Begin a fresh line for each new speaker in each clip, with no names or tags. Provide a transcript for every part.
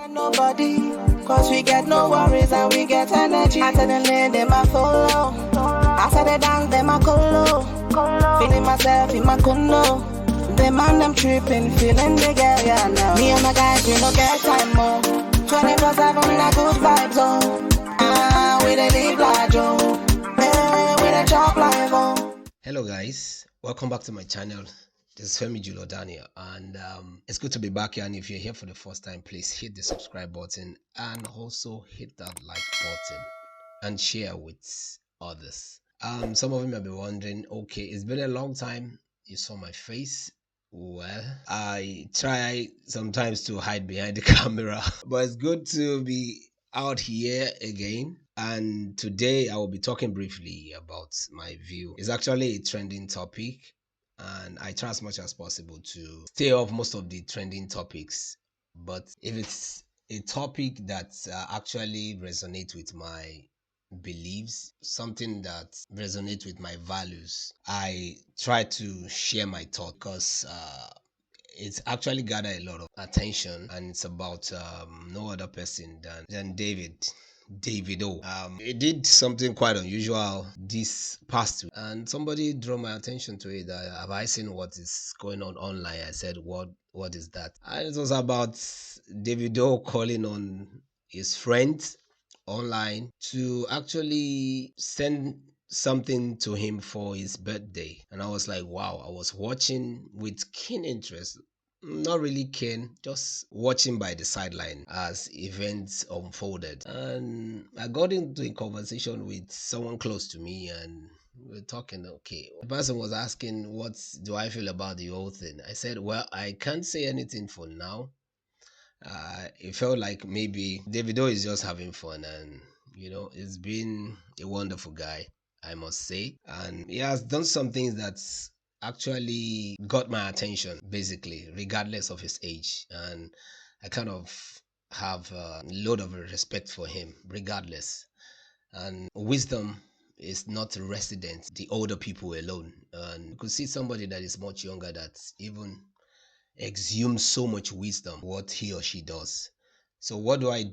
Nobody, cause we get no worries and we get energy. I tell them them I follow. After they dance, them I colo. Feeling myself in my condo. Them man them tripping, feeling the girl, yeah now. Me and my guys, we no get time more. 24/7, that good vibes, oh. We dey live like Joe. We dey chop life, oh.
Hello guys, welcome back to my channel. This is Femi Julo Daniel, and it's good to be back here. And if you're here for the first time, please hit the subscribe button and also hit that like button and share with others. Some of you may be wondering, okay, it's been a long time you saw my face. Well, I try sometimes to hide behind the camera, but it's good to be out here again. And today I will be talking briefly about my view. It's actually a trending topic, and I try as much as possible to stay off most of the trending topics. But if it's a topic that actually resonates with my beliefs, something that resonates with my values, I try to share my thought, because it's actually gathered a lot of attention, and it's about no other person than Davido. He did something quite unusual this past week, and somebody drew my attention to it. Have I seen what is going on online? I said, what is that? And it was about Davido calling on his friends online to actually send something to him for his birthday. And I was like, wow. I was watching with keen interest, not really keen, just watching by the sideline as events unfolded. And I got into a conversation with someone close to me, and we were talking. Okay, the person was asking, what do I feel about the whole thing? I said, well, I can't say anything for now. It felt like maybe Davido is just having fun, and he's been a wonderful guy, I must say, and he has done some things that's actually got my attention, basically, regardless of his age. And I kind of have a load of respect for him, regardless. And wisdom is not resident the older people alone. And you could see somebody that is much younger that even exhumes so much wisdom what he or she does. So what do? I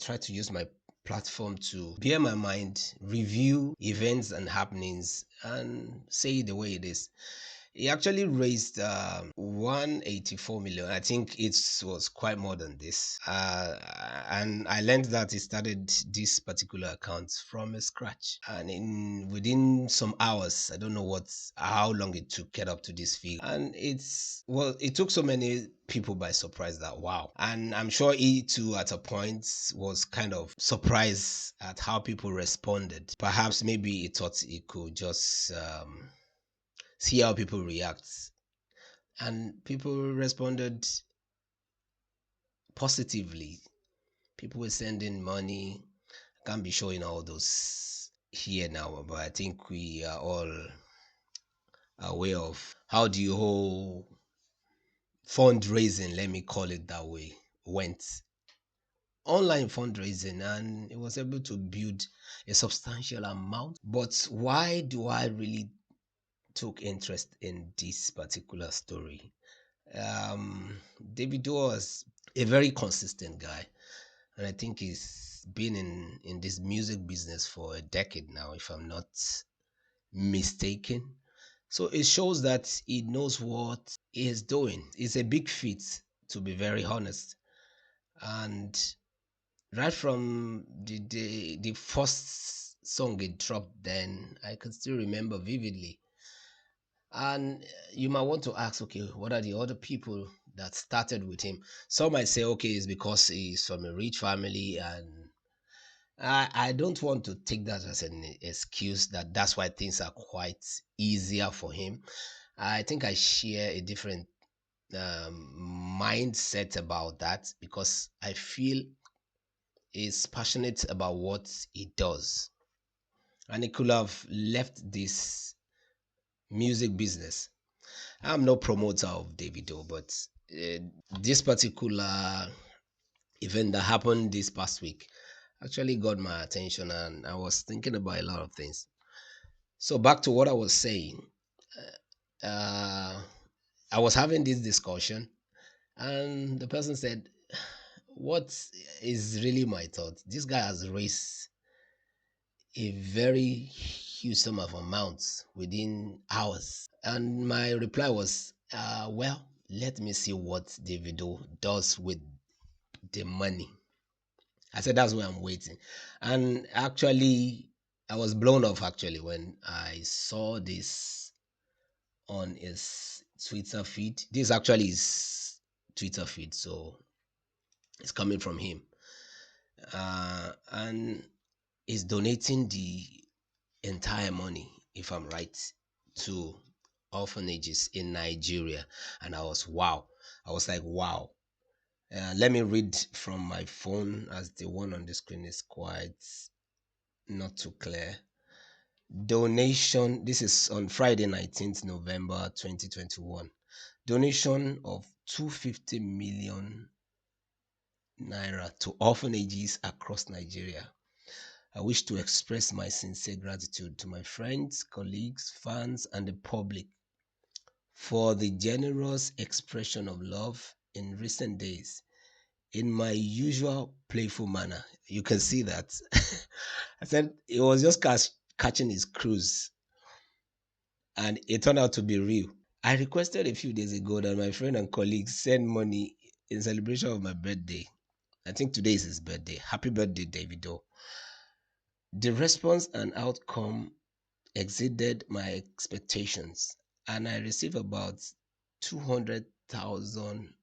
try to use my platform to bear my mind, review events and happenings, and say it the way it is. He actually raised 184 million. I think it was quite more than this. And I learned that he started this particular account from scratch. And within some hours, I don't know how long it took to get up to this figure. And it took so many people by surprise that wow. And I'm sure he too at a point was kind of surprised at how people responded. Perhaps maybe he thought he could just see how people react, and people responded positively. People were sending money. I can't be showing all those here now, but I think we are all aware of how the whole fundraising, let me call it that way, went. Online fundraising, and it was able to build a substantial amount. But why do I really took interest in this particular story? Davido was a very consistent guy, and I think he's been in this music business for a decade now, if I'm not mistaken. So it shows that he knows what he is doing. It's a big feat, to be very honest. And right from the first song it dropped, then I can still remember vividly. And you might want to ask, okay, what are the other people that started with him? Some might say, okay, it's because he's from a rich family, and I don't want to take that as an excuse that's why things are quite easier for him. I think I share a different mindset about that, because I feel he's passionate about what he does, and he could have left this music business. I'm no promoter of Davido, but this particular event that happened this past week actually got my attention, and I was thinking about a lot of things. So back to what I was saying. I was having this discussion, and the person said, what is really my thought? This guy has raised a very huge sum of amounts within hours. And my reply was, well, let me see what Davido does with the money. I said, that's why I'm waiting. And actually, I was blown off actually when I saw this on his Twitter feed. This actually is Twitter feed, so it's coming from him. And he's donating the entire money, if I'm right, to orphanages in Nigeria. And I was wow. I was like, wow. Let me read from my phone as the one on the screen is quite not too clear. Donation, this is on Friday 19th November 2021. Donation of 250 million naira to orphanages across Nigeria. I wish to express my sincere gratitude to my friends, colleagues, fans, and the public for the generous expression of love in recent days. In my usual playful manner, you can see that. I said it was just catching his cruise, and it turned out to be real. I requested a few days ago that my friend and colleagues send money in celebration of my birthday. I think today is his birthday. Happy birthday, Davido. The response and outcome exceeded my expectations, and I received about 200,000,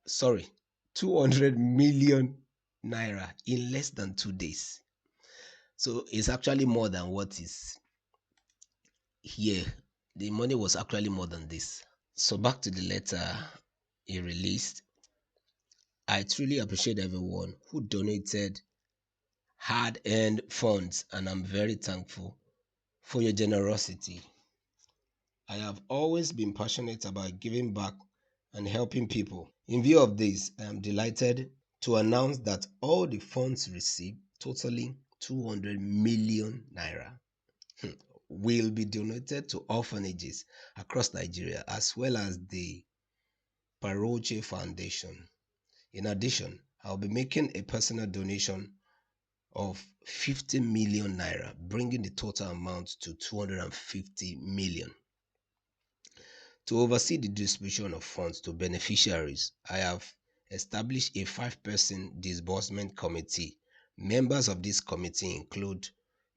sorry, 200 million naira in less than 2 days. So it's actually more than what is here. The money was actually more than this. So back to the letter he released. I truly appreciate everyone who donated hard earned funds, and I'm very thankful for your generosity. I have always been passionate about giving back and helping people. In view of this, I am delighted to announce that all the funds received, totaling 200 million naira, will be donated to orphanages across Nigeria as well as the Paroche Foundation. In addition, I'll be making a personal donation of 50 million naira, bringing the total amount to 250 million. To oversee the distribution of funds to beneficiaries, I have established a 5-person disbursement committee. Members of this committee include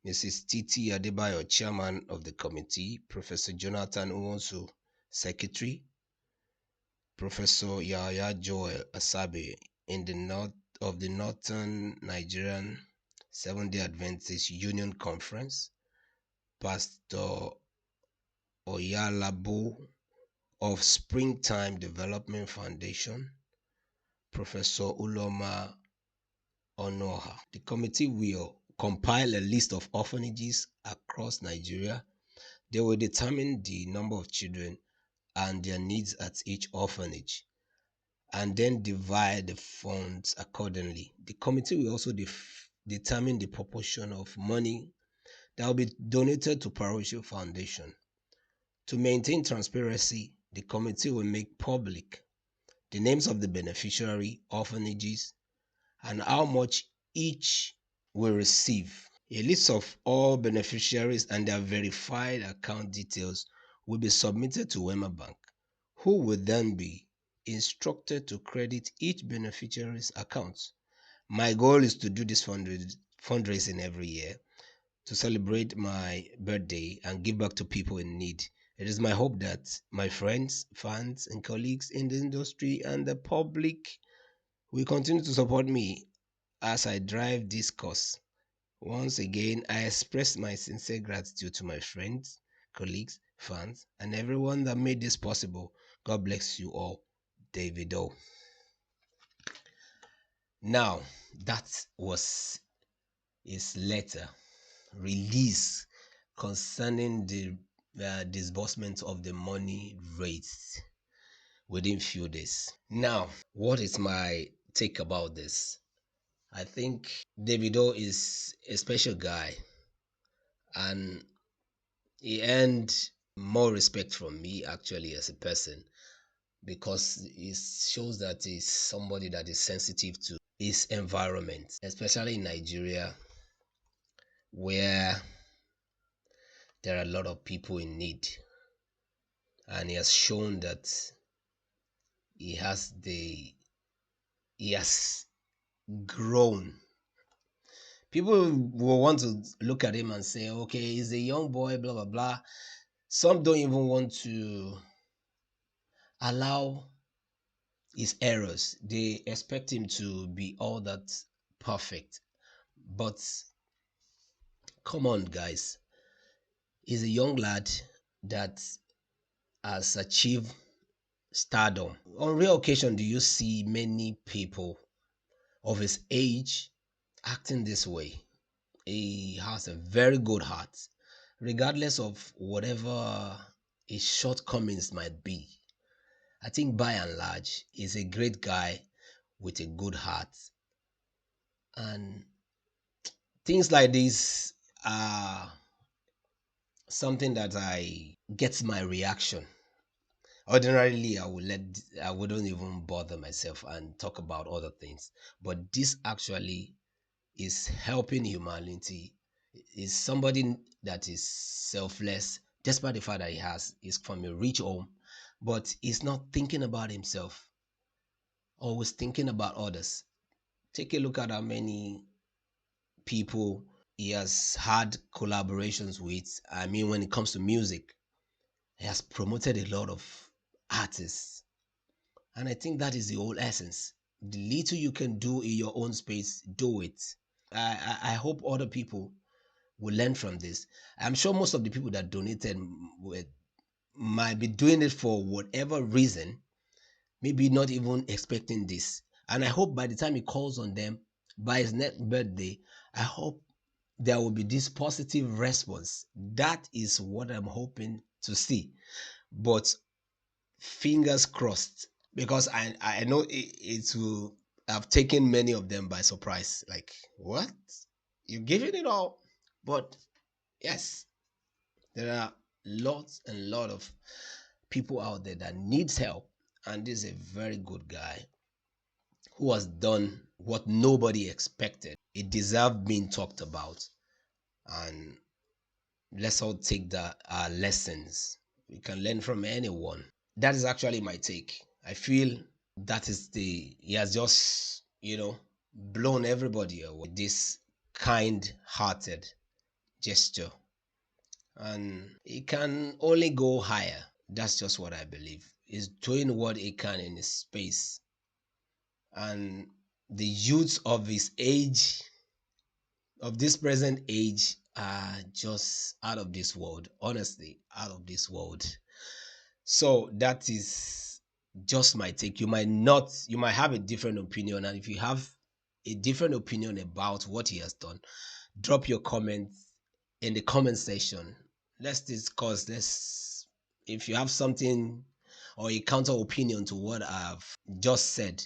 Mrs. Titi Adebayo, chairman of the committee, Professor Jonathan Uwonsu, secretary, Professor Yahya Joel Asabe in the north of the Northern Nigerian Seventh-day Adventist Union Conference, Pastor Oyalabo of Springtime Development Foundation, Professor Uloma Onoha. The committee will compile a list of orphanages across Nigeria. They will determine the number of children and their needs at each orphanage, and then divide the funds accordingly. The committee will also determine the proportion of money that will be donated to Parochial Foundation. To maintain transparency, the committee will make public the names of the beneficiary orphanages and how much each will receive. A list of all beneficiaries and their verified account details will be submitted to Wema Bank, who will then be instructed to credit each beneficiary's account. My goal is to do this fundraising every year to celebrate my birthday and give back to people in need. It is my hope that my friends, fans, and colleagues in the industry and the public will continue to support me as I drive this cause. Once again, I express my sincere gratitude to my friends, colleagues, fans, and everyone that made this possible. God bless you all. Davido. Now, that was his letter release concerning the disbursement of the money raised within few days. Now, what is my take about this? I think Davido is a special guy, and he earned more respect from me actually as a person, because it shows that he's somebody that is sensitive to is environment, especially in Nigeria, where there are a lot of people in need. And he has shown that he has the he has grown. People will want to look at him and say, okay, he's a young boy, blah blah blah. Some don't even want to allow his errors. They expect him to be all that perfect. But come on, guys. He's a young lad that has achieved stardom. On rare occasion, do you see many people of his age acting this way? He has a very good heart, regardless of whatever his shortcomings might be. I think by and large, he's a great guy with a good heart. And things like this are something that I gets my reaction. Ordinarily, I wouldn't even bother myself and talk about other things. But this actually is helping humanity. Is somebody that is selfless, despite the fact that is from a rich home, but he's not thinking about himself, always thinking about others. Take a look at how many people he has had collaborations with. I mean, when it comes to music, he has promoted a lot of artists. And I think that is the whole essence. The little you can do in your own space, do it. I hope other people will learn from this. I'm sure most of the people that donated might be doing it for whatever reason, maybe not even expecting this. And I hope by the time he calls on them, by his next birthday, I hope there will be this positive response. That is what I'm hoping to see. But fingers crossed, because I know it will have taken many of them by surprise. Like, what? You're giving it all? But yes, there are lots and lot of people out there that needs help, and this is a very good guy who has done what nobody expected. It deserved being talked about, and let's all take the lessons. We can learn from anyone. That is actually my take. I feel that is he has just, blown everybody away with this kind hearted gesture. And it can only go higher. That's just what I believe. He's doing what he can in his space. And the youths of his age, of this present age, are just out of this world. Honestly, out of this world. So that is just my take. You might have a different opinion. And if you have a different opinion about what he has done, drop your comments in the comment section. Let's discuss this. If you have something or a counter opinion to what I've just said,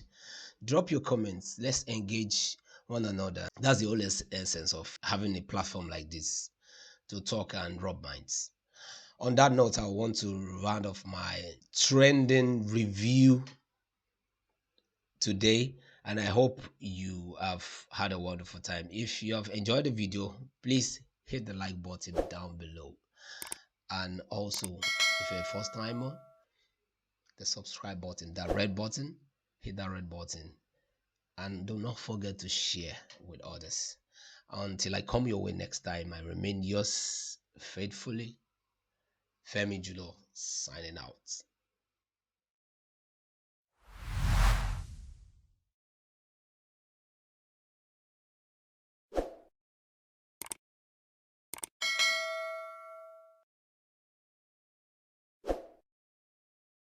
drop your comments. Let's engage one another. That's the whole essence of having a platform like this, to talk and rub minds. On that note, I want to round off my trending review today, and I hope you have had a wonderful time. If you have enjoyed the video, please hit the like button down below, and also if you're a first timer, the subscribe button, that red button, hit that red button, and do not forget to share with others. Until I come your way next time, I remain yours faithfully, Femi Julo, signing out.